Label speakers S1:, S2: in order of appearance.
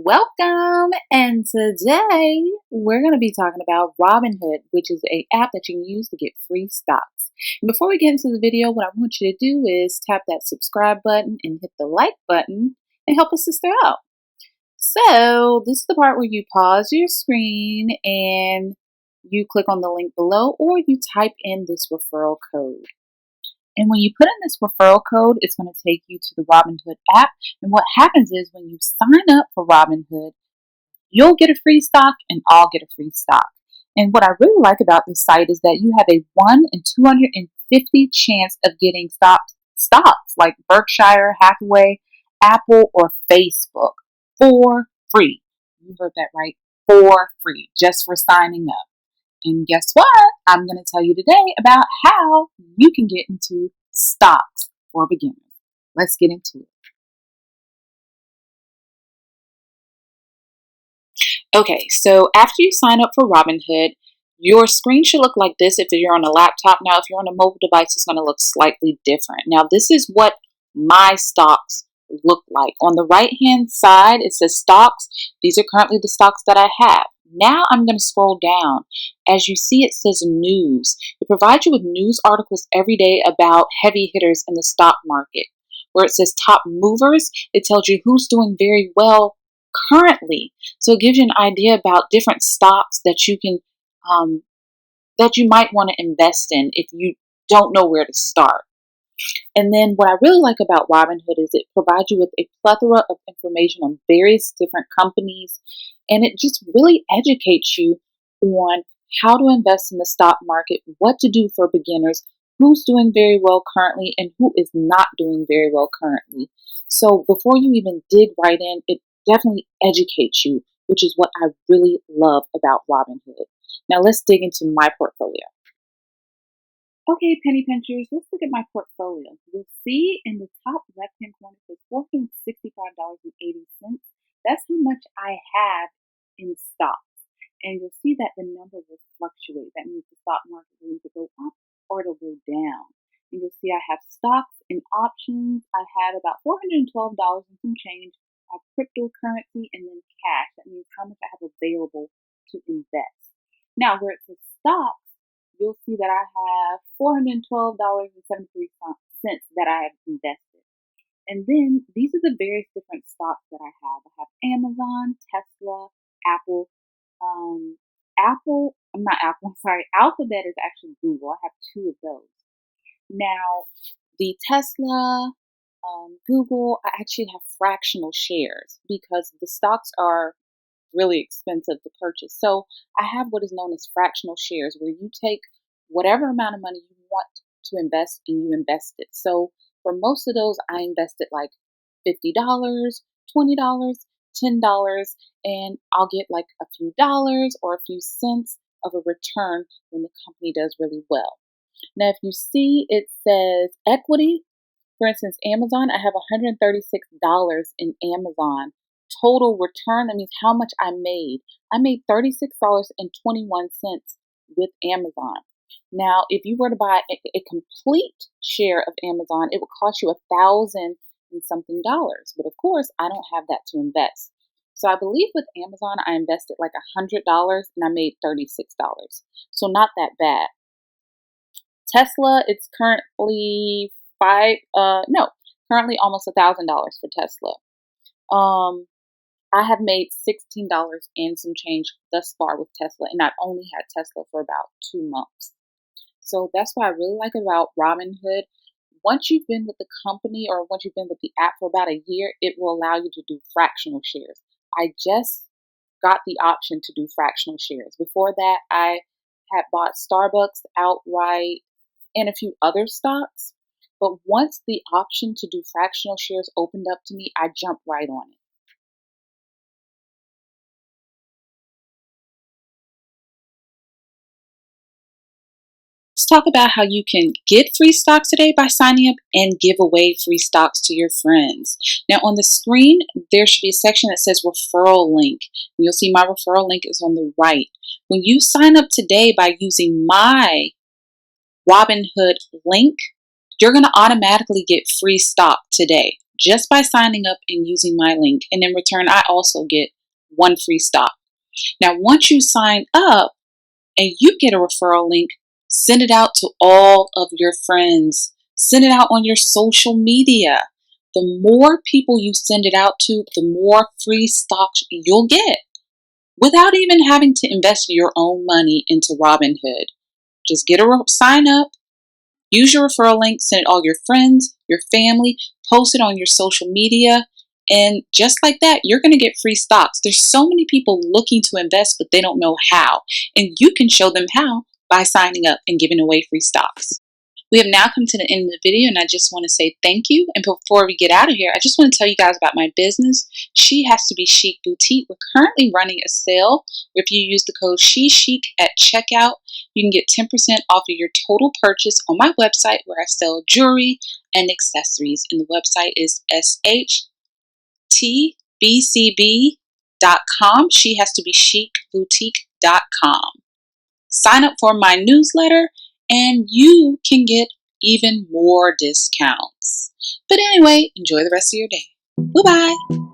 S1: Welcome, and today we're going to be talking about Robinhood, which is an app that you can use to get free stocks. And before we get into the video, what I want you to do is tap that subscribe button and hit the like button and help a sister out. So this is the part where you pause your screen and you click on the link below, or you type in this referral code. And when you put in this referral code, it's going to take you to the Robinhood app. And what happens is when you sign up for Robinhood, you'll get a free stock and I'll get a free stock. And what I really like about this site is that you have a 1 in 250 chance of getting stocks like Berkshire Hathaway, Apple, or Facebook for free. You heard that right, for free, just for signing up. And guess what? I'm going to tell you today about how you can get into stocks for beginners. Let's get into it. Okay, so after you sign up for Robinhood, your screen should look like this if you're on a laptop. Now, if you're on a mobile device, it's going to look slightly different. Now, this is what my stocks look like. On the right-hand side, it says stocks. These are currently the stocks that I have. Now I'm going to scroll down. As you see, it says news. It provides you with news articles every day about heavy hitters in the stock market. Where it says top movers, it tells you who's doing very well currently. So it gives you an idea about different stocks that you can that you might want to invest in if you don't know where to start. And then what I really like about Robinhood is it provides you with a plethora of information on various different companies, and it just really educates you on how to invest in the stock market, what to do for beginners, who's doing very well currently, and who is not doing very well currently. So before you even dig right in, it definitely educates you, which is what I really love about Robinhood. Now let's dig into my portfolio. Okay, penny pinchers, let's look at my portfolio. You'll see in the top left-hand corner, it says $465.80. That's how much I have in stocks. And you'll see that the number will fluctuate. That means the stock market will either go up or it'll go down. And you'll see I have stocks and options. I have about $412 and some change. I have cryptocurrency and then cash. That means how much I have available to invest. Now, where it says stocks, you'll see that I have $412.73 that I have invested. And then these are the various different stocks that I have. I have Amazon, Tesla, Apple. Alphabet is actually Google. I have two of those. Now, the Tesla, Google, I actually have fractional shares because the stocks are really expensive to purchase. So I have what is known as fractional shares, where you take whatever amount of money you want to invest and you invest it. So for most of those, I invested like $50, $20, $10, and I'll get like a few dollars or a few cents of a return when the company does really well. Now, if you see, it says equity. For instance, Amazon, I have $136 in Amazon. Total return, that means how much I made. I made $36.21 with Amazon. Now, if you were to buy a complete share of Amazon, it would cost you $1,000 and something dollars. But of course, I don't have that to invest. So I believe with Amazon, I invested like $100 and I made $36. So not that bad. Tesla, it's currently currently almost $1,000 for Tesla. I have made $16 and some change thus far with Tesla, and I've only had Tesla for about 2 months. So that's what I really like about Robinhood. Once you've been with the company or once you've been with the app for about a year, it will allow you to do fractional shares. I just got the option to do fractional shares. Before that, I had bought Starbucks outright and a few other stocks. But once the option to do fractional shares opened up to me, I jumped right on it. Let's talk about how you can get free stocks today by signing up and give away free stocks to your friends. Now on the screen, there should be a section that says Referral Link. And you'll see my referral link is on the right. When you sign up today by using my Robinhood link, you're going to automatically get free stock today just by signing up and using my link. And in return, I also get one free stock. Now, once you sign up and you get a referral link, send it out to all of your friends. Send it out on your social media. The more people you send it out to, the more free stocks you'll get without even having to invest your own money into Robinhood. Just get a sign up, use your referral link, send it all your friends, your family, post it on your social media, and just like that, you're going to get free stocks. There's so many people looking to invest, but they don't know how. And you can show them how by signing up and giving away free stocks. We have now come to the end of the video, and I just want to say thank you. And before we get out of here, I just want to tell you guys about my business. She Has to Be Chic Boutique. We're currently running a sale where if you use the code SheChic at checkout, you can get 10% off of your total purchase on my website where I sell jewelry and accessories. And the website is shtbcb.com. She Has to Be Chic Boutique.com. Sign up for my newsletter and you can get even more discounts. But anyway, enjoy the rest of your day. Bye-bye.